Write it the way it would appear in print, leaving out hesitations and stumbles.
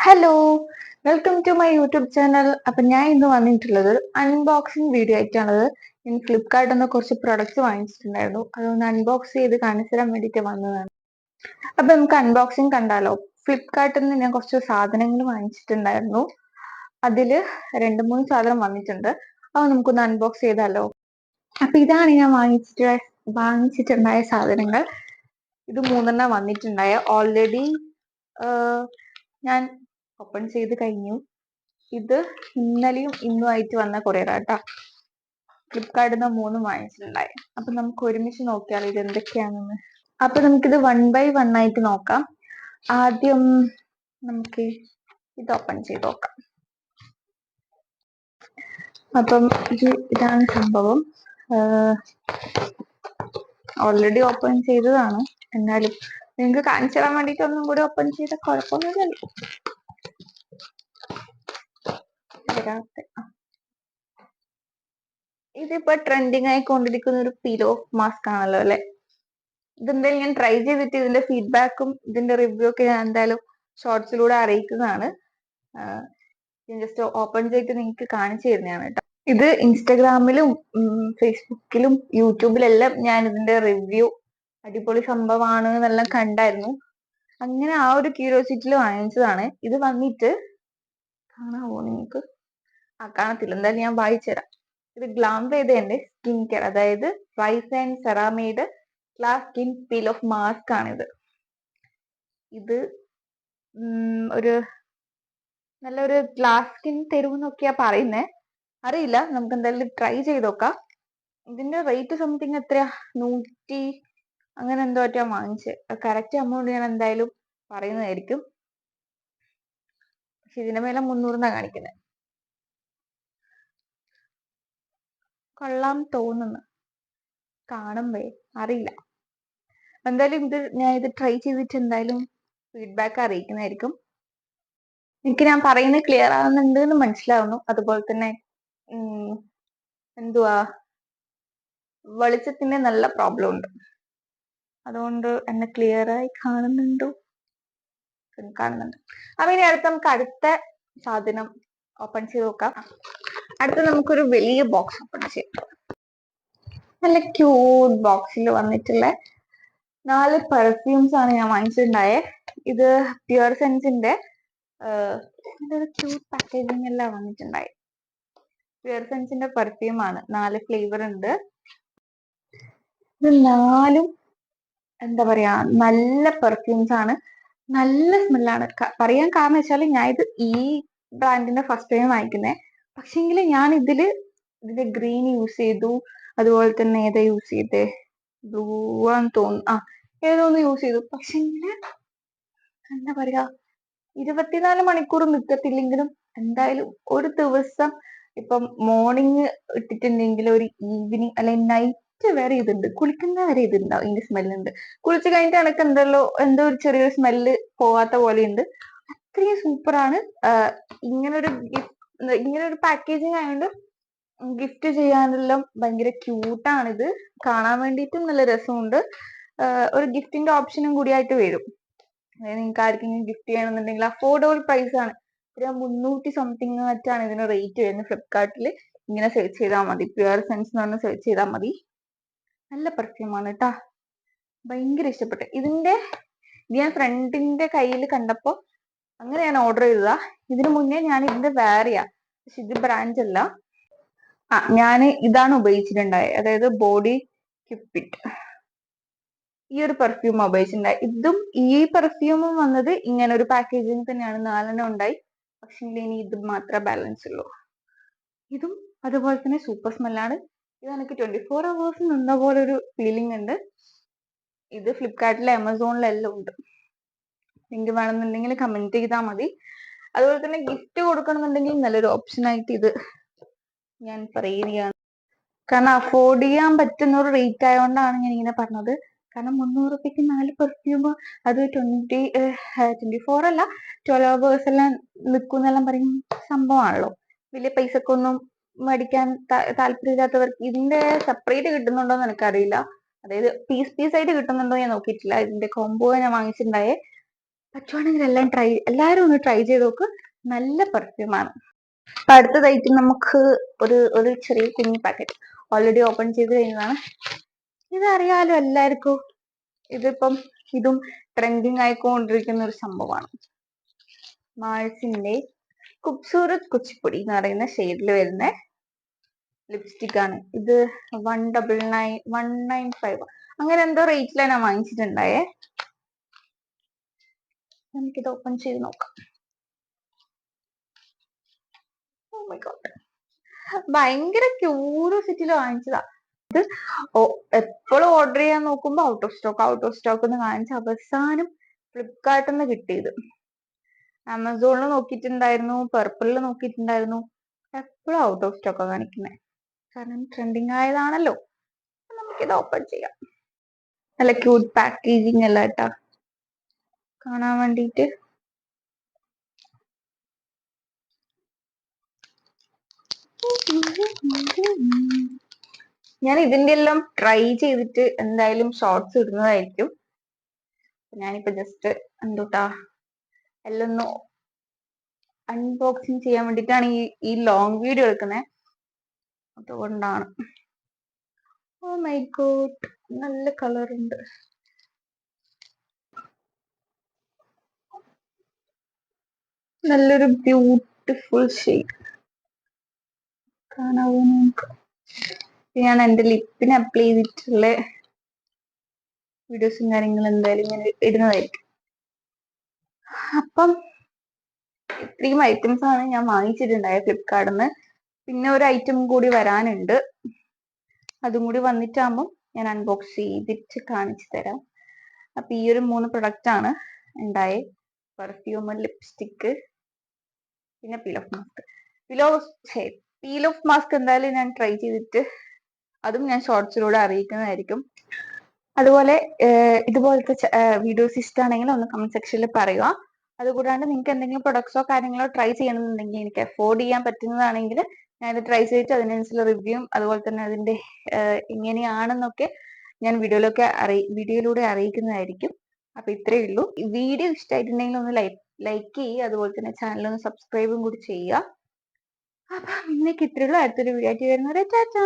Hello, welcome to my YouTube channel. അപ്പൊ ഞാൻ ഇന്ന് വന്നിട്ടുള്ളത് അൺബോക്സിംഗ് വീഡിയോ ആയിട്ടാണത്. ഞാൻ ഫ്ലിപ്കാർട്ടിൽ നിന്ന് കുറച്ച് പ്രൊഡക്ട്സ് വാങ്ങിച്ചിട്ടുണ്ടായിരുന്നു, അതൊന്ന് അൺബോക്സ് ചെയ്ത് കാണിച്ചു തരാൻ വേണ്ടിയിട്ട് വന്നതാണ്. അപ്പൊ നമുക്ക് അൺബോക്സിംഗ് കണ്ടാലോ. ഫ്ലിപ്കാർട്ടിൽ നിന്ന് ഞാൻ കുറച്ച് സാധനങ്ങൾ വാങ്ങിച്ചിട്ടുണ്ടായിരുന്നു, അതില് 2-3 സാധനം വന്നിട്ടുണ്ട്. അത് നമുക്കൊന്ന് അൺബോക്സ് ചെയ്താലോ. അപ്പൊ ഇതാണ് ഞാൻ വാങ്ങിച്ചിട്ടുണ്ടായ സാധനങ്ങൾ. ഇത് 3 വന്നിട്ടുണ്ടായ ഓൾറെഡി ഞാൻ ഓപ്പൺ ചെയ്ത് കഴിഞ്ഞു. ഇത് ഇന്നലെയും ഇന്നുമായിട്ട് വന്ന കൊറിയറാട്ടാ. ഫ്ലിപ്കാർട്ടിൽ നിന്ന് 3 വാങ്ങിച്ചിട്ടുണ്ടായി. അപ്പൊ നമുക്ക് ഒരുമിച്ച് നോക്കിയാൽ ഇത് എന്തൊക്കെയാണെന്ന്. അപ്പൊ നമുക്കിത് 1 ബൈ 1 ആയിട്ട് നോക്കാം. ആദ്യം നമുക്ക് ഇത് ഓപ്പൺ ചെയ്ത് നോക്കാം. അപ്പം ഇതാണ് സംഭവം. ഓൾറെഡി ഓപ്പൺ ചെയ്തതാണ്, എന്നാലും നിങ്ങൾക്ക് കാണിച്ചു തരാൻ വേണ്ടിട്ട് ഒന്നും കൂടി ഓപ്പൺ ചെയ്ത കുഴപ്പമൊന്നുമില്ലല്ലോ. ഇതിപ്പോ ട്രെൻഡിങ് ആയിക്കൊണ്ടിരിക്കുന്ന ഒരു പീൽ ഓഫ് മാസ്ക് ആണല്ലോ അല്ലെ. ഇതെന്തായാലും ഞാൻ ട്രൈ ചെയ്തിട്ട് ഇതിന്റെ ഫീഡ്ബാക്കും ഇതിന്റെ റിവ്യൂ ഒക്കെ ഞാൻ എന്തായാലും ഷോർട്സിലൂടെ അറിയിക്കുന്നതാണ്. ജസ്റ്റ് ഓപ്പൺ ചെയ്തിട്ട് നിങ്ങൾക്ക് കാണിച്ചു തരുന്നതാണ് കേട്ടോ. ഇത് ഇൻസ്റ്റഗ്രാമിലും ഫേസ്ബുക്കിലും യൂട്യൂബിലെല്ലാം ഞാൻ ഇതിന്റെ റിവ്യൂ അടിപൊളി സംഭവമാണ് എന്നെല്ലാം കണ്ടായിരുന്നു. അങ്ങനെ ആ ഒരു ക്യൂരിയോസിറ്റിയിൽ വാങ്ങിച്ചതാണ്. ഇത് വന്നിട്ട് കാണാവോ നിങ്ങൾക്ക്? കാണത്തില്ല, എന്തായാലും ഞാൻ വായിച്ചുതരാം. ഇത് ഗ്ലാംവേദന്റെ സ്കിൻ കെയർ, അതായത് rice and ceramide glass skin peel off mask ആണിത്. ഇത് ഒരു നല്ലൊരു ഗ്ലാസ് സ്കിൻ തരുമെന്നൊക്കെയാ പറയുന്നേ, അറിയില്ല. നമുക്ക് എന്തായാലും ട്രൈ ചെയ്ത് നോക്കാം. ഇതിന്റെ റേറ്റ് സംതിങ് എത്രയാ, 100 അങ്ങനെ എന്തോ ഒറ്റ വാങ്ങിച്ചത്. കറക്റ്റ് എമൗണ്ട് ഞാൻ എന്തായാലും പറയുന്നതായിരിക്കും. പക്ഷെ ഇതിന്റെ മേലെ 300 കാണിക്കുന്നത്. കൊള്ളാം തോന്നുന്നു കാണുമ്പേ, അറിയില്ല. എന്തായാലും ഞാൻ ഇത് ട്രൈ ചെയ്തിട്ട് എന്തായാലും ഫീഡ്ബാക്ക് അറിയിക്കുന്നതായിരിക്കും. എനിക്ക് ഞാൻ പറയുന്നത് ക്ലിയർ ആവുന്നുണ്ട് എന്ന് മനസ്സിലാവുന്നു. അതുപോലെ തന്നെ എന്തുവാ, വെളിച്ചത്തിന്റെ നല്ല പ്രോബ്ലം ഉണ്ട്, അതുകൊണ്ട് എന്നെ ക്ലിയർ ആയി കാണുന്നുണ്ട്. അപ്പൊ ഇനി നമുക്ക് അടുത്ത സാധനം ഓപ്പൺ ചെയ്ത് നോക്കാം. അടുത്ത നമുക്കൊരു വലിയ ബോക്സ് ഓപ്പൺ ചെയ്യാം. നല്ല ക്യൂട്ട് ബോക്സിൽ വന്നിട്ടുള്ള 4 പെർഫ്യൂംസ് ആണ് ഞാൻ വാങ്ങിച്ചിട്ടുണ്ടായേ. ഇത് പ്യുർ സെൻസിന്റെ ക്യൂട്ട് പാക്കേജിങ് എല്ലാം വന്നിട്ടുണ്ടായി. പ്യുർ സെൻസിന്റെ പെർഫ്യൂം ആണ്, 4 ഫ്ലേവർ ഉണ്ട്. ഇത് 4 എന്താ പറയാ, നല്ല പെർഫ്യൂംസ് ആണ്, നല്ല സ്മെല്ലാണ്. പറയാൻ കാരണം വെച്ചാൽ ഞാൻ ഇത് ഈ ബ്രാൻഡിന്റെ ഫസ്റ്റ് ടൈം വാങ്ങിക്കുന്നേ. പക്ഷെങ്കിൽ ഞാൻ ഇതിന്റെ ഗ്രീൻ യൂസ് ചെയ്തു, അതുപോലെ തന്നെ ഏതാ യൂസ് ചെയ്തേ, ബ്ലൂ ആന്ന് തോന്നുന്നു, ഏതൊന്ന് യൂസ് ചെയ്തു. പക്ഷെങ്കിൽ എന്താ പറയാ, 24 മണിക്കൂർ നിൽക്കത്തില്ലെങ്കിലും എന്തായാലും ഒരു ദിവസം ഇപ്പം മോർണിംഗ് ഇട്ടിട്ടുണ്ടെങ്കിൽ ഒരു ഈവനിങ് അല്ലെങ്കിൽ നൈറ്റ് വരെ ഇതുണ്ട്, കുളിക്കുന്ന വരെ ഇതുണ്ടാവും. ഇതിന്റെ സ്മെല്ലുണ്ട്. കുളിച്ച് കഴിഞ്ഞിട്ട് എനിക്ക് എന്തോ ഒരു ചെറിയൊരു സ്മെല്ല് പോവാത്ത പോലെയുണ്ട്. അത്രയും സൂപ്പറാണ്. ഇങ്ങനൊരു പാക്കേജിങ് ആയതുകൊണ്ട് ഗിഫ്റ്റ് ചെയ്യാനെല്ലാം ഭയങ്കര ക്യൂട്ടാണിത്. കാണാൻ വേണ്ടിയിട്ടും നല്ല രസമുണ്ട്. ഒരു ഗിഫ്റ്റിന്റെ ഓപ്ഷനും കൂടിയായിട്ട് വരും. അതായത് നിങ്ങൾക്ക് ആർക്കെങ്കിലും ഗിഫ്റ്റ് ചെയ്യണമെന്നുണ്ടെങ്കിൽ അഫോർഡബിൾ പ്രൈസ് ആണ്. 300 സംതിങ് മറ്റാണ് ഇതിന് റേറ്റ് വരുന്നത്. ഫ്ലിപ്കാർട്ടിൽ ഇങ്ങനെ സെർച്ച് ചെയ്താൽ മതി, പ്യുർ സെൻസ് എന്ന് പറഞ്ഞ് സെർച്ച് ചെയ്താൽ മതി. നല്ല പെർഫ്യൂമാണ് കേട്ടാ, ഭയങ്കര ഇഷ്ടപ്പെട്ടു. ഇത് ഞാൻ ഫ്രണ്ടിന്റെ കയ്യിൽ കണ്ടപ്പോ അങ്ങനെ ഞാൻ ഓർഡർ ചെയ്തതാ. ഇതിനു മുന്നേ ഞാൻ ഇതിന്റെ വേറെയാ, പക്ഷെ ഇത് ബ്രാൻഡ് അല്ല. ഞാൻ ഇതാണ് ഉപയോഗിച്ചിട്ടുണ്ടായത്, അതായത് ബോഡി ക്യൂപ്പിഡ്. ഈ ഒരു പെർഫ്യൂം ഉപയോഗിച്ചിട്ടുണ്ടായി. ഈ പെർഫ്യൂമും വന്നത് ഇങ്ങനെ ഒരു പാക്കേജിങ് തന്നെയാണ്, 4 ഉണ്ടായി. പക്ഷെ ഇനി ഇത് മാത്രമേ ബാലൻസ് ഉള്ളൂ. ഇതും അതുപോലെ തന്നെ സൂപ്പർ സ്മെല്ലാണ്. ഇത് എനിക്ക് 24 hours നിന്ന പോലെ ഒരു ഫീലിംഗ് ഉണ്ട്. ഇത് ഫ്ലിപ്കാർട്ടിലെ ആമസോണിലെല്ലാം ഉണ്ട്. നിങ്ങൾക്ക് വേണമെന്നുണ്ടെങ്കിൽ കമന്റ് ചെയ്താൽ മതി. അതുപോലെ തന്നെ ഗിഫ്റ്റ് കൊടുക്കണമെന്നുണ്ടെങ്കിൽ നല്ലൊരു ഓപ്ഷൻ ആയിട്ട് ഇത് ഞാൻ പറയുകയാണ്. കാരണം അഫോർഡ് ചെയ്യാൻ പറ്റുന്ന ഒരു റേറ്റ് ആയതുകൊണ്ടാണ് ഞാൻ ഇങ്ങനെ പറഞ്ഞത്. കാരണം 300 രൂപയ്ക്ക് 4 പെർഫ്യൂം, അത് 24 അല്ല 12 hours എല്ലാം നിൽക്കുന്നെല്ലാം പറയും സംഭവമാണല്ലോ. വലിയ പൈസക്കൊന്നും മേടിക്കാൻ താല്പര്യമില്ലാത്തവർക്ക് ഇതിന്റെ സെപ്പറേറ്റ് കിട്ടുന്നുണ്ടോ എന്ന് എനിക്കറിയില്ല. അതായത് പീസ് ആയിട്ട് കിട്ടുന്നുണ്ടോ ഞാൻ നോക്കിയിട്ടില്ല. ഇതിന്റെ കോംബോ ഞാൻ വാങ്ങിച്ചിട്ടുണ്ടായേ. പറ്റുവാണെങ്കിൽ എല്ലാരും ഒന്ന് ട്രൈ ചെയ്ത് നോക്ക്. നല്ല പെർഫ്യൂമാണ്. അപ്പൊ അടുത്തതായിട്ട് നമുക്ക് ഒരു ചെറിയ കുഞ്ഞു പാക്കറ്റ് ഓൾറെഡി ഓപ്പൺ ചെയ്ത് കഴിഞ്ഞതാണ്. ഇതറിയാലോ എല്ലാവർക്കും. ഇതും ട്രെൻഡിങ് ആയിക്കൊണ്ടിരിക്കുന്ന ഒരു സംഭവമാണ്. മാൾസിന്റെ ഖൂബ്സൂരത് കുച്ചിപ്പൊടി എന്ന് പറയുന്ന ഷെയ്ഡിൽ വരുന്ന ലിപ്സ്റ്റിക് ആണ് ഇത്. 195 അങ്ങനെ എന്തോ റേറ്റിലാണ് ഞാൻ വാങ്ങിച്ചിട്ടുണ്ടായേ. നമുക്കിത് ഓപ്പൺ ചെയ്ത് നോക്കാം. ഓ മൈ ഗോഡ്, ഭയങ്കര ക്യൂരിയോസിറ്റിയിൽ വാങ്ങിച്ചതാ ഇത്. എപ്പോഴും ഓർഡർ ചെയ്യാൻ നോക്കുമ്പോ ഔട്ട് ഓഫ് സ്റ്റോക്ക് എന്ന് കാണിച്ച അവസാനം ഫ്ലിപ്കാർട്ടിൽ നിന്ന് കിട്ടിയത്. ആമസോണിൽ നോക്കിയിട്ടുണ്ടായിരുന്നു, പർപ്പിളിൽ നോക്കിയിട്ടുണ്ടായിരുന്നു, എപ്പോഴും ഔട്ട് ഓഫ് സ്റ്റോക്ക് കാണിക്കുന്നത്. കാരണം ട്രെൻഡിങ് ആയതാണല്ലോ. നമുക്കിത് ഓപ്പൺ ചെയ്യാം. നല്ല ക്യൂട്ട് പാക്കേജിങ് അല്ല കേട്ടാ, കാണാൻ വേണ്ടിട്ട്. ഞാൻ ഇതിന്റെ എല്ലാം ട്രൈ ചെയ്തിട്ട് എന്തായാലും ഷോർട്സ് ഇടുന്നതായിരിക്കും. ഞാനിപ്പോ ജസ്റ്റ് എന്തോട്ടാ എല്ലാം ഒന്ന് അൺബോക്സിങ് ചെയ്യാൻ വേണ്ടിട്ടാണ് ഈ ലോങ് വീഡിയോ എടുക്കുന്നത്. അതുകൊണ്ടാണ്. ഓ മൈ ഗോഡ്, നല്ല കളർ ഉണ്ട്. നല്ലൊരു ബ്യൂട്ടിഫുൾ ഷെയ്ഡ് കാണാവോ നിങ്ങൾക്ക്? ഞാൻ എന്റെ ലിപ്പിന് അപ്ലൈ ചെയ്തിട്ടുള്ള വീഡിയോസും കാര്യങ്ങളും എന്തായാലും ഞാൻ ഇടുന്നതായിരിക്കും. അപ്പം ഇത്രയും ഐറ്റംസ് ആണ് ഞാൻ വാങ്ങിച്ചിട്ടുണ്ടായത് ഫ്ലിപ്കാർട്ടിൽ നിന്ന്. പിന്നെ ഒരു ഐറ്റം കൂടി വരാനുണ്ട്. അതും കൂടി വന്നിട്ടാകുമ്പോൾ ഞാൻ അൺബോക്സ് ചെയ്തിട്ട് കാണിച്ചു തരാം. അപ്പൊ ഈ ഒരു 3 പ്രൊഡക്റ്റ് ആണ് ഉണ്ടായത്. പെർഫ്യൂം, ലിപ്സ്റ്റിക്ക്, പിന്നെ പീൽ ഓഫ് മാസ്ക് എന്തായാലും ഞാൻ ട്രൈ ചെയ്തിട്ട് അതും ഞാൻ ഷോർട്സിലൂടെ അറിയിക്കുന്നതായിരിക്കും. അതുപോലെ ഇതുപോലത്തെ വീഡിയോസ് ഇഷ്ടമാണെങ്കിൽ ഒന്ന് കമന്റ് സെക്ഷനിൽ പറയുക. അതുകൂടാണ്ട് നിങ്ങൾക്ക് എന്തെങ്കിലും പ്രൊഡക്ട്സോ കാര്യങ്ങളോ ട്രൈ ചെയ്യണമെന്നുണ്ടെങ്കിൽ, എനിക്ക് അഫോർഡ് ചെയ്യാൻ പറ്റുന്നതാണെങ്കിൽ ഞാനത് ട്രൈ ചെയ്തിട്ട് അതിനനുസരിച്ചുള്ള റിവ്യൂവും അതുപോലെ തന്നെ അതിന്റെ എങ്ങനെയാണെന്നൊക്കെ ഞാൻ വീഡിയോയിലൂടെ അറിയിക്കുന്നതായിരിക്കും. അപ്പൊ ഇത്രയേ ഉള്ളൂ. ഈ വീഡിയോ ഇഷ്ടമായിട്ടുണ്ടെങ്കിൽ ഒന്ന് ലൈക്ക് ചെയ്യുക. അതുപോലെ തന്നെ ചാനൽ ഒന്ന് സബ്സ്ക്രൈബും കൂടി ചെയ്യുക. അപ്പൊ ഇന്നേക്ക് ഇത്രയേ ഉള്ളൂ. അടുത്തൊരു വീഡിയോ ആയിട്ട് വരുന്നത്. ടാറ്റാ.